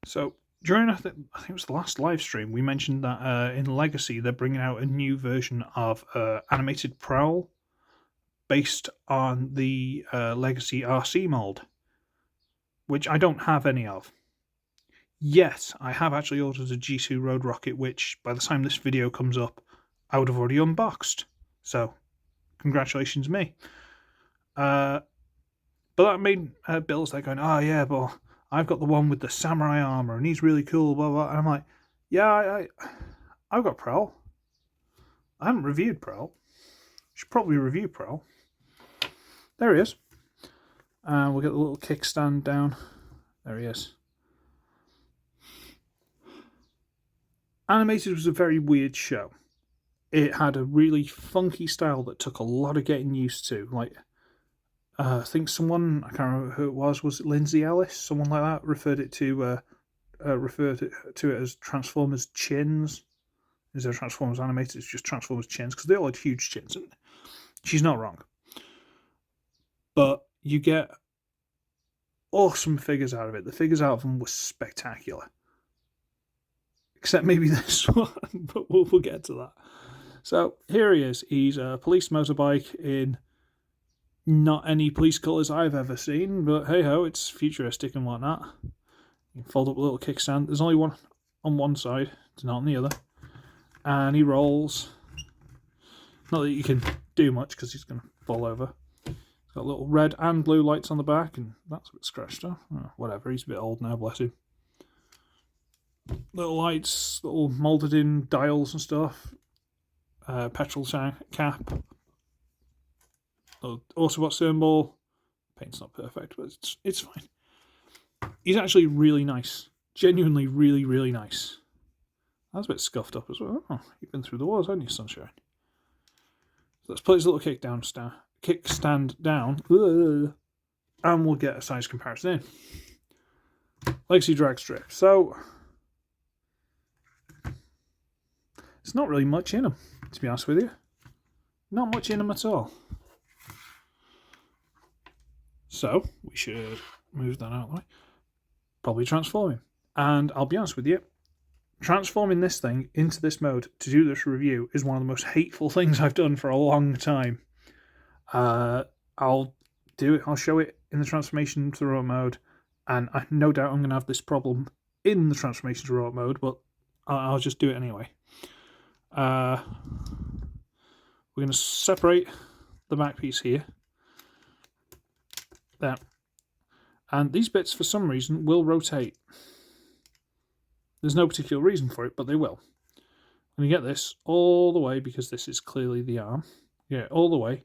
So during I think it was the last live stream, we mentioned that in Legacy they're bringing out a new version of animated Prowl based on the Legacy RC mold, which I don't have any of. Yet I have actually ordered a G2 Road Rocket, which by the time this video comes up, I would have already unboxed. So congratulations, me. But that made Bill's there going, "Oh yeah, but I've got the one with the samurai armor, and he's really cool." Blah blah. And I'm like, "Yeah, I've got Prowl. I haven't reviewed Prowl. Should probably review Prowl." There he is. And we'll get the little kickstand down. There he is. Animated was a very weird show. It had a really funky style that took a lot of getting used to. Like, I think someone, I can't remember who it was it Lindsay Ellis? Someone like that referred to it as Transformers chins. Instead of Transformers animated, it's just Transformers chins, because they all had huge chins. And she's not wrong. But you get awesome figures out of it. The figures out of them were spectacular. Except maybe this one, but we'll get to that. So here he is. He's a police motorbike in not any police colours I've ever seen, but hey ho, it's futuristic and whatnot. You can fold up a little kickstand. There's only one on one side, it's not on the other. And he rolls. Not that you can do much because he's going to fall over. He's got little red and blue lights on the back, and that's a bit scratched off. Oh, whatever, he's a bit old now, bless him. Little lights, little moulded in dials and stuff. Petrol tank cap. Little Autobot symbol. Paint's not perfect, but it's fine. He's actually really nice. Genuinely really, really nice. That's a bit scuffed up as well. Oh, you've been through the wars, haven't you, sunshine? So let's put his little kickstand down. And we'll get a size comparison in. Legacy drag strip. So there's not really much in them, to be honest with you. Not much in them at all. So we should move that out of the way. Probably transform him. And I'll be honest with you, transforming this thing into this mode to do this review is one of the most hateful things I've done for a long time. I'll do it. I'll show it in the transformation to robot mode, and I no doubt I'm going to have this problem in the transformation to robot mode, but I'll just do it anyway. We're going to separate the back piece here. There. And these bits, for some reason, will rotate. There's no particular reason for it, but they will. I'm going to get this all the way, because this is clearly the arm. Yeah, all the way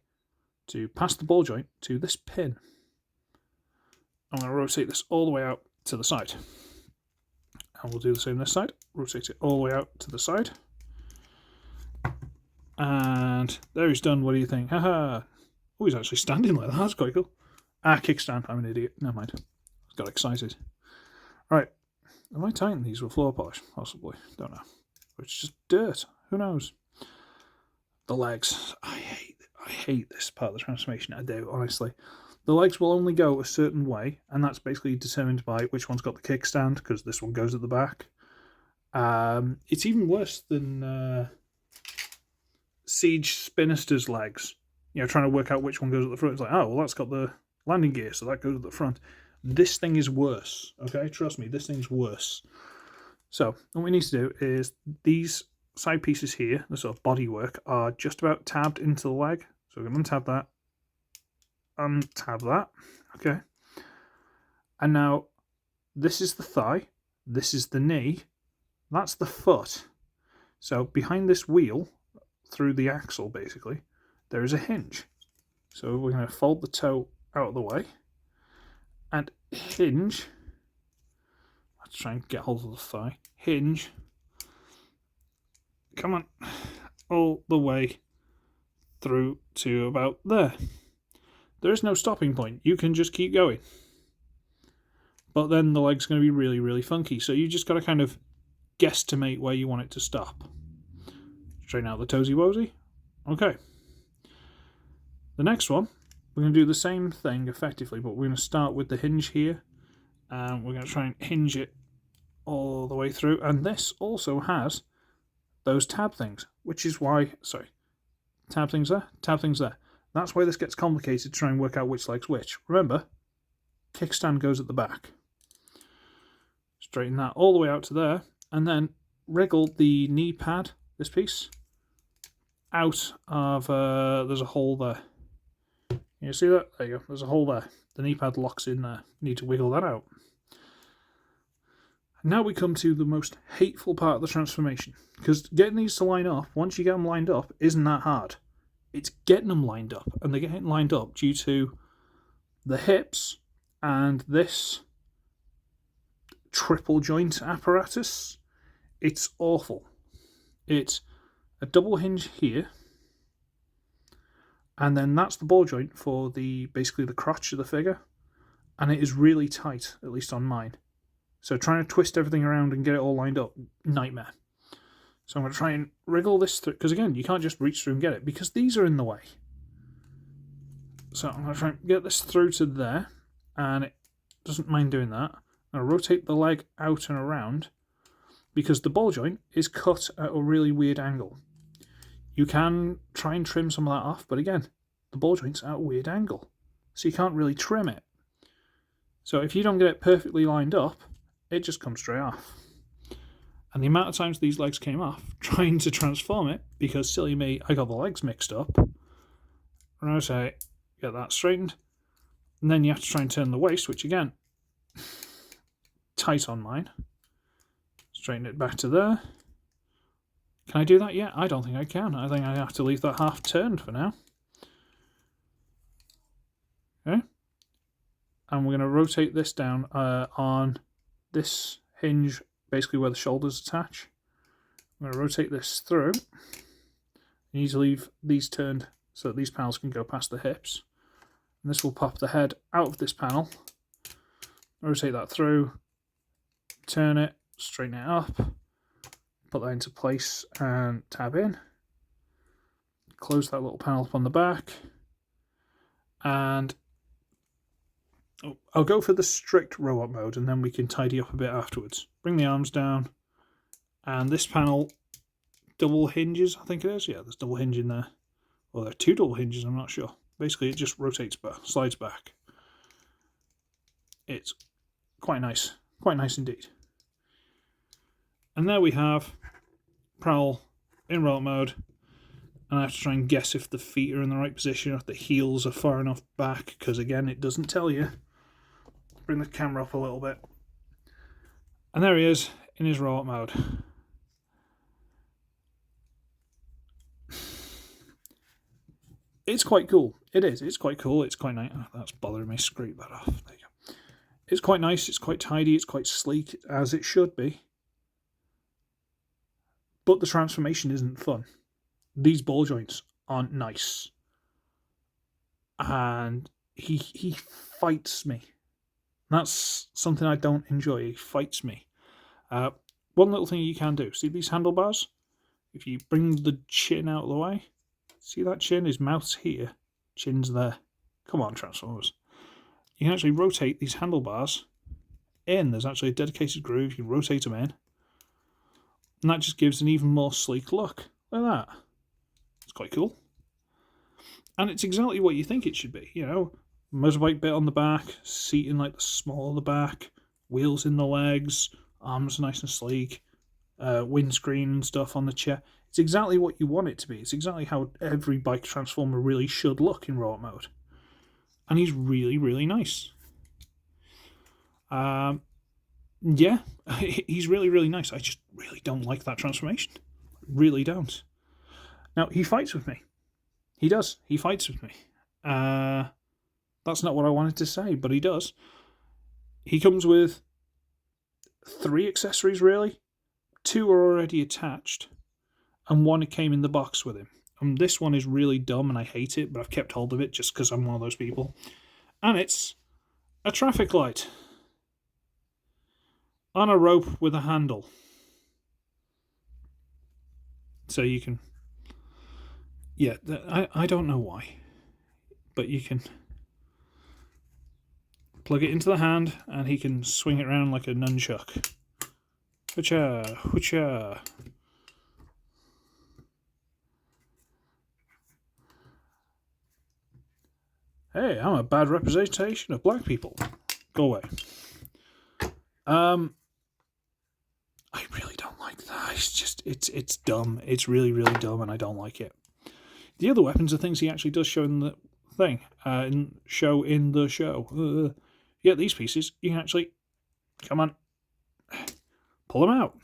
to past the ball joint to this pin. I'm going to rotate this all the way out to the side. And we'll do the same this side. Rotate it all the way out to the side. And there he's done. What do you think? Haha. Oh, he's actually standing like that. That's quite cool. Ah, kickstand. I'm an idiot. Never mind. Got excited. Right. Have I tightened these with floor polish? Possibly. Don't know. It's just dirt. Who knows? The legs. I hate this part of the transformation. I do, honestly. The legs will only go a certain way, and that's basically determined by which one's got the kickstand, because this one goes at the back. It's even worse than Siege Spinister's legs. You know, trying to work out which one goes at the front. It's like, oh, well, that's got the landing gear, so that goes at the front. This thing is worse, okay? Trust me, this thing's worse. So, what we need to do is these side pieces here, the sort of bodywork, are just about tabbed into the leg. So we're going to untab that, untab that, okay? And now, this is the thigh, this is the knee, that's the foot. So behind this wheel, through the axle basically, there is a hinge. So we're going to fold the toe out of the way and hinge. Let's try and get hold of the thigh. Hinge. Come on. All the way through to about there. There is no stopping point. You can just keep going. But then the leg's going to be really, really funky. So you just got to kind of guesstimate where you want it to stop. Straighten out the toesy woesy. Okay. The next one, we're going to do the same thing effectively, but we're going to start with the hinge here. And we're going to try and hinge it all the way through, and this also has those tab things, which is why, sorry, tab things there, tab things there. That's why this gets complicated to try and work out which leg's which. Remember, kickstand goes at the back. Straighten that all the way out to there, and then wriggle the knee pad, this piece, out of, there's a hole there. You see that? There you go, there's a hole there. The knee pad locks in there. You need to wiggle that out. Now we come to the most hateful part of the transformation, because getting these to line up, once you get them lined up, isn't that hard. It's getting them lined up, and they're getting lined up due to the hips and this triple joint apparatus. It's awful. It's a double hinge here, and then that's the ball joint for the basically the crotch of the figure, and it is really tight, at least on mine. So trying to twist everything around and get it all lined up, nightmare. So I'm going to try and wriggle this through, because again, you can't just reach through and get it, because these are in the way. So I'm going to try and get this through to there, and it doesn't mind doing that. I'm going to rotate the leg out and around, because the ball joint is cut at a really weird angle. You can try and trim some of that off, but again, the ball joint's at a weird angle, so you can't really trim it. So if you don't get it perfectly lined up, it just comes straight off. And the amount of times these legs came off trying to transform it, because silly me, I got the legs mixed up. And I say, get that straightened. And then you have to try and turn the waist, which again, tight on mine. Straighten it back to there. Can I do that yet? I don't think I can. I think I have to leave that half turned for now. Okay. And we're going to rotate this down on this hinge, basically where the shoulders attach. I'm going to rotate this through. You need to leave these turned so that these panels can go past the hips. And this will pop the head out of this panel. Rotate that through, turn it, straighten it up, put that into place and tab in. Close that little panel up on the back. And I'll go for the strict robot mode, and then we can tidy up a bit afterwards. Bring the arms down, and this panel double hinges, I think it is. Yeah, there's double hinge in there. Well, there are two double hinges, I'm not sure. Basically, it just rotates back, slides back. It's quite nice indeed. And there we have Prowl in robot mode. And I have to try and guess if the feet are in the right position, or if the heels are far enough back, because again, it doesn't tell you. Bring the camera up a little bit. And there he is in his robot mode. It's quite cool. It is. It's quite cool. It's quite nice. Oh, that's bothering me. Scrape that off. There you go. It's quite nice. It's quite tidy. It's quite sleek, as it should be. But the transformation isn't fun. These ball joints aren't nice. And he fights me. That's something I don't enjoy. He fights me. One little thing you can do. See these handlebars? If you bring the chin out of the way, see that chin? His mouth's here. Chin's there. Come on, Transformers. You can actually rotate these handlebars in. There's actually a dedicated groove. You can rotate them in. And that just gives an even more sleek look. Look at that. It's quite cool. And it's exactly what you think it should be. You know, motorbike bit on the back, seat in like the small of the back, wheels in the legs, arms nice and sleek, windscreen and stuff on the chair. It's exactly what you want it to be. It's exactly how every bike transformer really should look in robot mode. And he's really, really nice. Yeah, he's really, really nice. I just really don't like that transformation. Really don't. Now, he fights with me. He does. He fights with me. That's not what I wanted to say, but he does. He comes with 3 accessories, really. 2 are already attached, and 1 came in the box with him. And this one is really dumb, and I hate it, but I've kept hold of it just because I'm one of those people. And it's a traffic light on a rope with a handle. So you can... Yeah, I don't know why, but you can plug it into the hand and he can swing it around like a nunchuck. Hoocha, hoocha. Hey, I'm a bad representation of black people. Go away. I really don't like that. It's dumb. It's really, really dumb, and I don't like it. The other weapons are things he actually does show in the thing, show in the show. Yeah, these pieces, you can actually, come on, pull them out.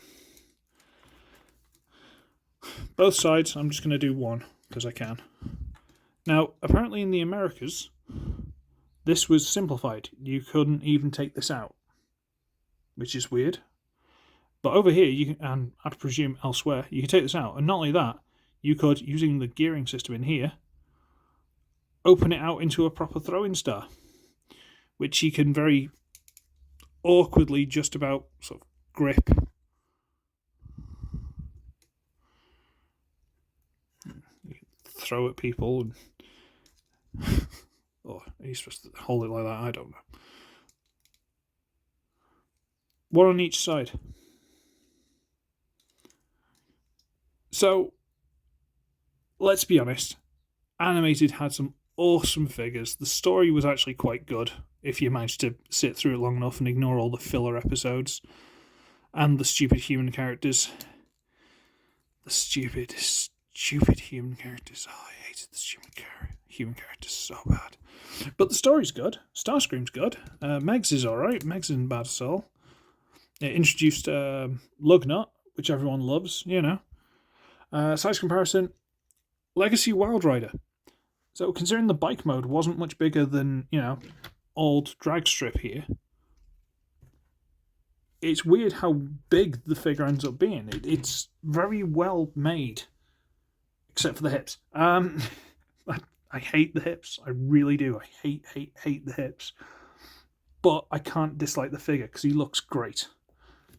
Both sides, I'm just going to do one, because I can. Now, apparently in the Americas, this was simplified. You couldn't even take this out, which is weird. But over here, you can, and I presume elsewhere, you can take this out. And not only that, you could, using the gearing system in here, open it out into a proper throwing star, which you can very awkwardly just about sort of grip. You can throw at people. And oh, are you supposed to hold it like that? I don't know. One on each side. So, let's be honest, Animated had some awesome figures. The story was actually quite good, if you managed to sit through it long enough and ignore all the filler episodes and the stupid human characters. The stupid human characters. Oh, I hated the human characters so bad. But the story's good. Starscream's good. Megs is alright. Megs isn't bad at all. It introduced Lugnut, which everyone loves, you know. Size comparison, Legacy Wild Rider. So considering the bike mode wasn't much bigger than, you know, old drag strip here, it's weird how big the figure ends up being. It's very well made, except for the hips. I hate the hips. I really do. I hate the hips. But I can't dislike the figure because he looks great.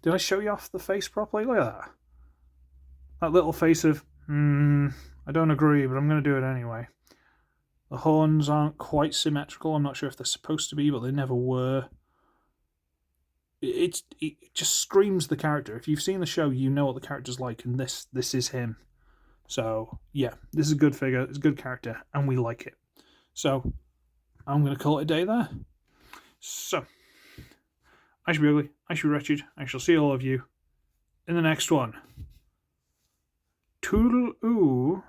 Did I show you off the face properly? Look at that. That little face of, I don't agree, but I'm going to do it anyway. The horns aren't quite symmetrical. I'm not sure if they're supposed to be, but they never were. It just screams the character. If you've seen the show, you know what the character's like, and this is him. So, yeah, this is a good figure, it's a good character, and we like it. So, I'm going to call it a day there. So, I should be ugly, I should be wretched, I shall see all of you in the next one. Toodle-oo.